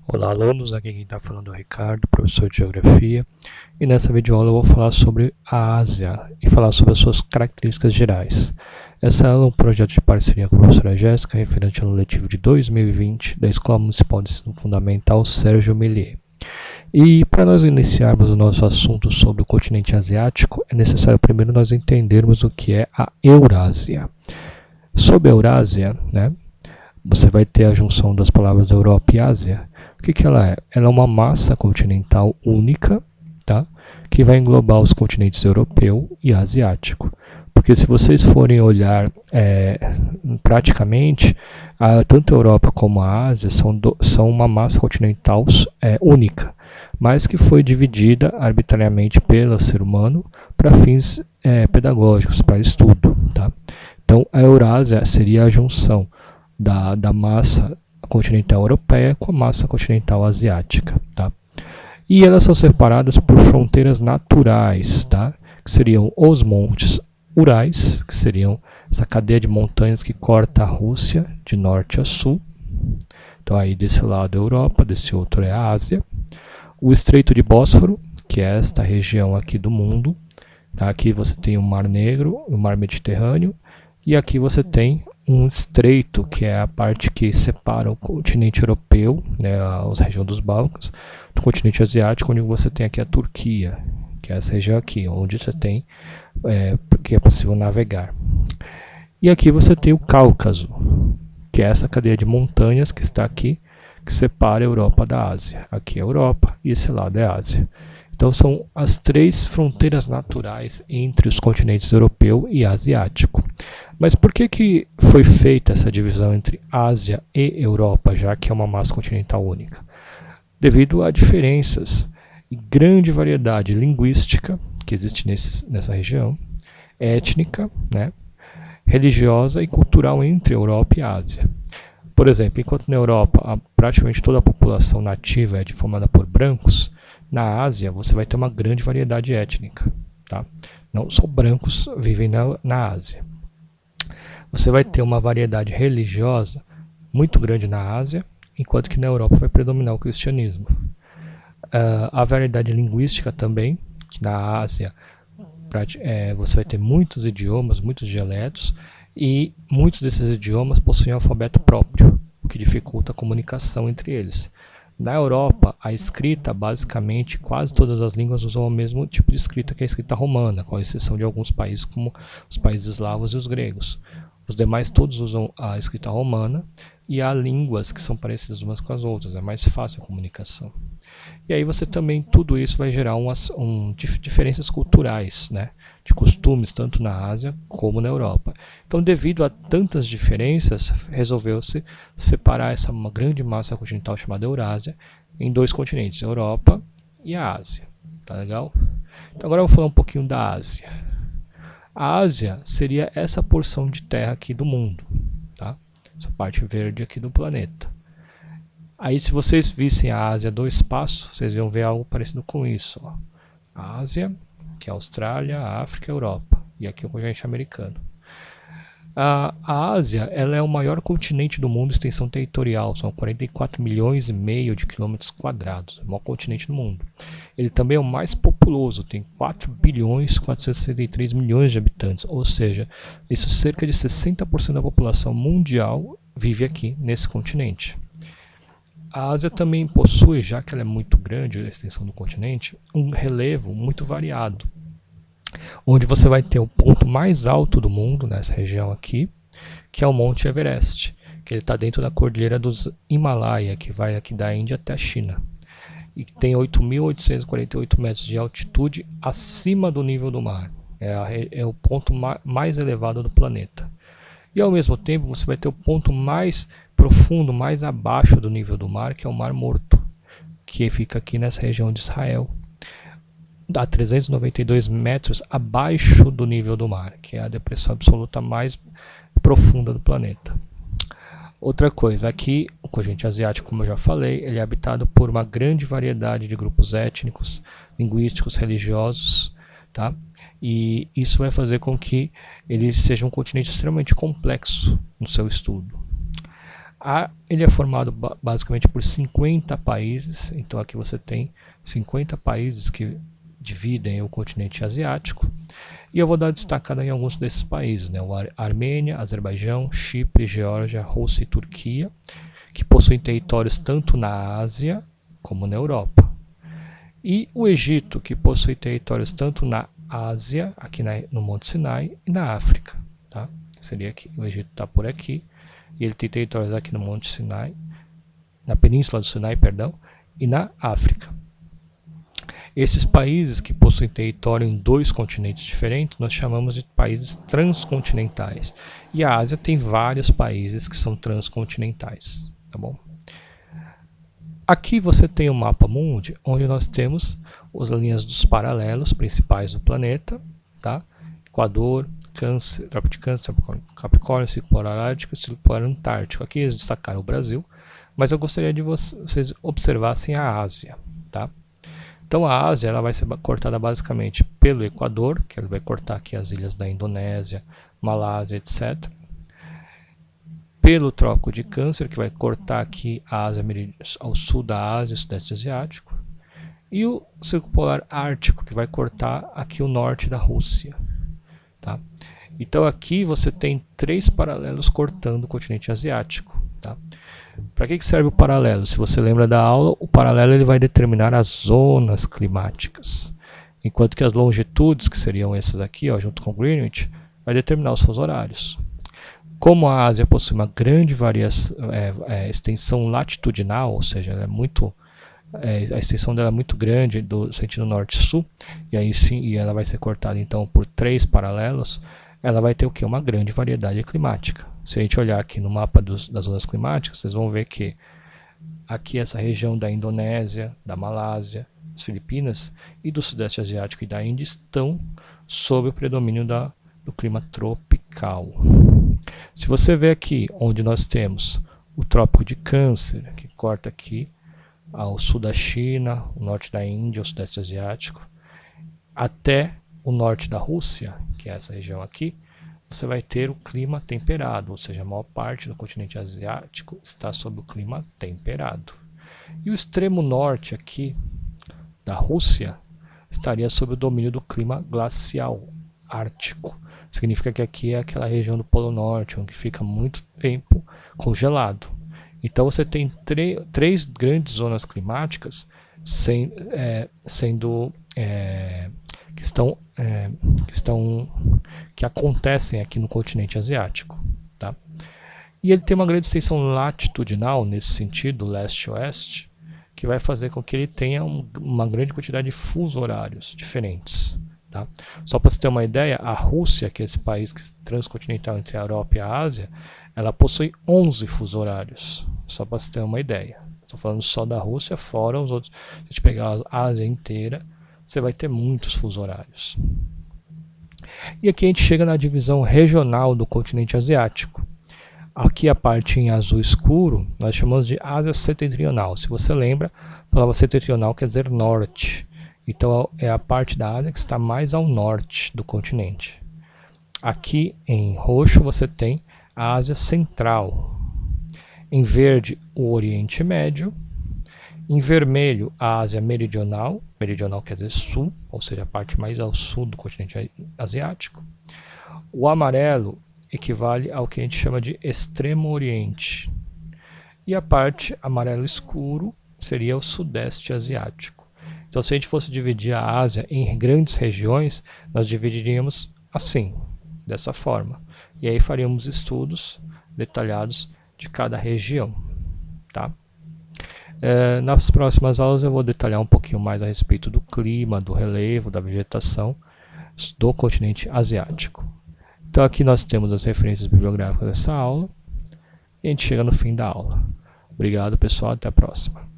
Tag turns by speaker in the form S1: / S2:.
S1: Olá, alunos, aqui quem está falando é o Ricardo, professor de Geografia, e nessa videoaula eu vou falar sobre a Ásia e falar sobre as suas características gerais. Essa aula é um projeto de parceria com a professora Jéssica, referente ao ano letivo de 2020 da Escola Municipal de Ensino Fundamental Sérgio Méliès. E para nós iniciarmos o nosso assunto sobre o continente asiático, é necessário primeiro nós entendermos o que é a Eurásia. Sobre a Eurásia, você vai ter a junção das palavras Europa e Ásia. O que ela é? Ela é uma massa continental única, tá? Que vai englobar os continentes europeu e asiático. Porque se vocês forem olhar praticamente, tanto a Europa como a Ásia são uma massa continental única, mas que foi dividida arbitrariamente pelo ser humano para fins pedagógicos, para estudo. Tá? Então a Eurásia seria a junção da massa continental europeia com a massa continental asiática, tá? E elas são separadas por fronteiras naturais, tá? Que seriam os montes Urais, que seriam essa cadeia de montanhas que corta a Rússia de norte a sul. Então aí desse lado é a Europa, desse outro é a Ásia. O Estreito de Bósforo, que é esta região aqui do mundo, tá? Aqui você tem o Mar Negro, o Mar Mediterrâneo, e aqui você tem um estreito, que é a parte que separa o continente europeu, a região dos Balcãs, do continente asiático, onde você tem aqui a Turquia, que é essa região aqui, onde você tem, que é possível navegar. E aqui você tem o Cáucaso, que é essa cadeia de montanhas que está aqui, que separa a Europa da Ásia. Aqui é a Europa e esse lado é a Ásia. Então são as três fronteiras naturais entre os continentes europeu e asiático. Mas por que foi feita essa divisão entre Ásia e Europa, já que é uma massa continental única? Devido a diferenças e grande variedade linguística que existe nessa região, étnica, religiosa e cultural entre Europa e Ásia. Por exemplo, enquanto na Europa praticamente toda a população nativa é formada por brancos, na Ásia você vai ter uma grande variedade étnica. Tá? Não só brancos vivem na Ásia. Você vai ter uma variedade religiosa muito grande na Ásia, enquanto que na Europa vai predominar o cristianismo. A variedade linguística também, que na Ásia você vai ter muitos idiomas, muitos dialetos, e muitos desses idiomas possuem alfabeto próprio, o que dificulta a comunicação entre eles. Na Europa, a escrita, basicamente, quase todas as línguas usam o mesmo tipo de escrita que a escrita romana, com exceção de alguns países como os países eslavos e os gregos. Os demais todos usam a escrita romana e há línguas que são parecidas umas com as outras, é mais fácil a comunicação. E aí você também, tudo isso vai gerar diferenças culturais, de costumes, tanto na Ásia como na Europa. Então, devido a tantas diferenças, resolveu-se separar uma grande massa continental chamada Eurásia em dois continentes, a Europa e a Ásia. Tá legal? Então agora eu vou falar um pouquinho da Ásia. A Ásia seria essa porção de terra aqui do mundo, tá? Essa parte verde aqui do planeta. Aí se vocês vissem a Ásia do espaço, vocês iam ver algo parecido com isso. Ó. A Ásia, que é a Austrália, a África e a Europa. E aqui é o continente americano. A Ásia ela é o maior continente do mundo em extensão territorial, são 44 milhões e meio de quilômetros quadrados, é o maior continente do mundo. Ele também é o mais populoso, tem 4 bilhões 463 milhões de habitantes, ou seja, isso cerca de 60% da população mundial vive aqui nesse continente. A Ásia também possui, já que ela é muito grande, a extensão do continente, um relevo muito variado, onde você vai ter o ponto mais alto do mundo, nessa região aqui, que é o Monte Everest, que ele está dentro da Cordilheira dos Himalaia, que vai aqui da Índia até a China, e tem 8.848 metros de altitude acima do nível do mar, é o ponto mais elevado do planeta. E ao mesmo tempo você vai ter o ponto mais profundo, mais abaixo do nível do mar, que é o Mar Morto, que fica aqui nessa região de Israel, a 392 metros abaixo do nível do mar, que é a depressão absoluta mais profunda do planeta. Outra coisa, aqui o continente asiático, como eu já falei, ele é habitado por uma grande variedade de grupos étnicos, linguísticos, religiosos, tá? E isso vai fazer com que ele seja um continente extremamente complexo no seu estudo. Ele é formado basicamente por 50 países, então aqui você tem 50 países que dividem o continente asiático, e eu vou dar destacada em alguns desses países, né? Armênia, Azerbaijão, Chipre, Geórgia, Rússia e Turquia, que possuem territórios tanto na Ásia como na Europa. E o Egito, que possui territórios tanto na Ásia, aqui no Monte Sinai, e na África. Tá? Seria aqui, o Egito está por aqui, e ele tem territórios aqui no Monte Sinai, na Península do Sinai, perdão, e na África. Esses países que possuem território em 2 continentes diferentes, nós chamamos de países transcontinentais. E a Ásia tem vários países que são transcontinentais. Tá bom? Aqui você tem o mapa mundi, onde nós temos as linhas dos paralelos principais do planeta, tá? Equador, Câncer, Tropa de Câncer, Capricórnio, Círculo Polar Ártico e Círculo Polar Antártico. Aqui eles destacaram o Brasil, mas eu gostaria de vocês observassem a Ásia, tá? Então a Ásia ela vai ser cortada basicamente pelo Equador, que ele vai cortar aqui as ilhas da Indonésia, Malásia, etc. Pelo Trópico de Câncer, que vai cortar aqui a Ásia ao sul da Ásia e Sudeste Asiático. E o Círculo Polar Ártico, que vai cortar aqui o norte da Rússia. Tá? Então aqui você tem 3 paralelos cortando o continente asiático. Tá? Para que serve o paralelo? Se você lembra da aula, o paralelo ele vai determinar as zonas climáticas. Enquanto que as longitudes, que seriam essas aqui, ó, junto com Greenwich, vai determinar os fusos horários. Como a Ásia possui uma grande extensão latitudinal, ou seja, ela é a extensão dela é muito grande do sentido norte-sul, e aí sim, e ela vai ser cortada então por 3 paralelos, ela vai ter o que? Uma grande variedade climática. Se a gente olhar aqui no mapa das zonas climáticas, vocês vão ver que aqui essa região da Indonésia, da Malásia, das Filipinas e do Sudeste Asiático e da Índia estão sob o predomínio do clima tropical. Se você vê aqui onde nós temos o Trópico de Câncer, que corta aqui ao sul da China, o norte da Índia, o Sudeste Asiático, até o norte da Rússia, que é essa região aqui, você vai ter o clima temperado, ou seja, a maior parte do continente asiático está sob o clima temperado. E o extremo norte aqui da Rússia estaria sob o domínio do clima glacial ártico. Significa que aqui é aquela região do Polo Norte, onde fica muito tempo congelado. Então você tem 3 grandes zonas climáticas que acontecem aqui no continente asiático, tá? E ele tem uma grande extensão latitudinal nesse sentido, leste-oeste, que vai fazer com que ele tenha uma grande quantidade de fusos horários diferentes. Tá? Só para você ter uma ideia, a Rússia, que é esse país transcontinental entre a Europa e a Ásia, ela possui 11 fusos horários. Só para você ter uma ideia. Estou falando só da Rússia, fora os outros. Se a gente pegar a Ásia inteira, você vai ter muitos fusos horários. E aqui a gente chega na divisão regional do continente asiático. Aqui a parte em azul escuro, nós chamamos de Ásia Setentrional. Se você lembra, a palavra setentrional quer dizer norte. Então é a parte da Ásia que está mais ao norte do continente. Aqui em roxo você tem a Ásia Central. Em verde, o Oriente Médio. Em vermelho, a Ásia Meridional. Meridional quer dizer sul, ou seja, a parte mais ao sul do continente asiático. O amarelo equivale ao que a gente chama de Extremo Oriente. E a parte amarelo escuro seria o Sudeste Asiático. Então, se a gente fosse dividir a Ásia em grandes regiões, nós dividiríamos assim, dessa forma. E aí faríamos estudos detalhados de cada região. Tá? Nas próximas aulas eu vou detalhar um pouquinho mais a respeito do clima, do relevo, da vegetação do continente asiático. Então aqui nós temos as referências bibliográficas dessa aula e a gente chega no fim da aula. Obrigado pessoal, até a próxima.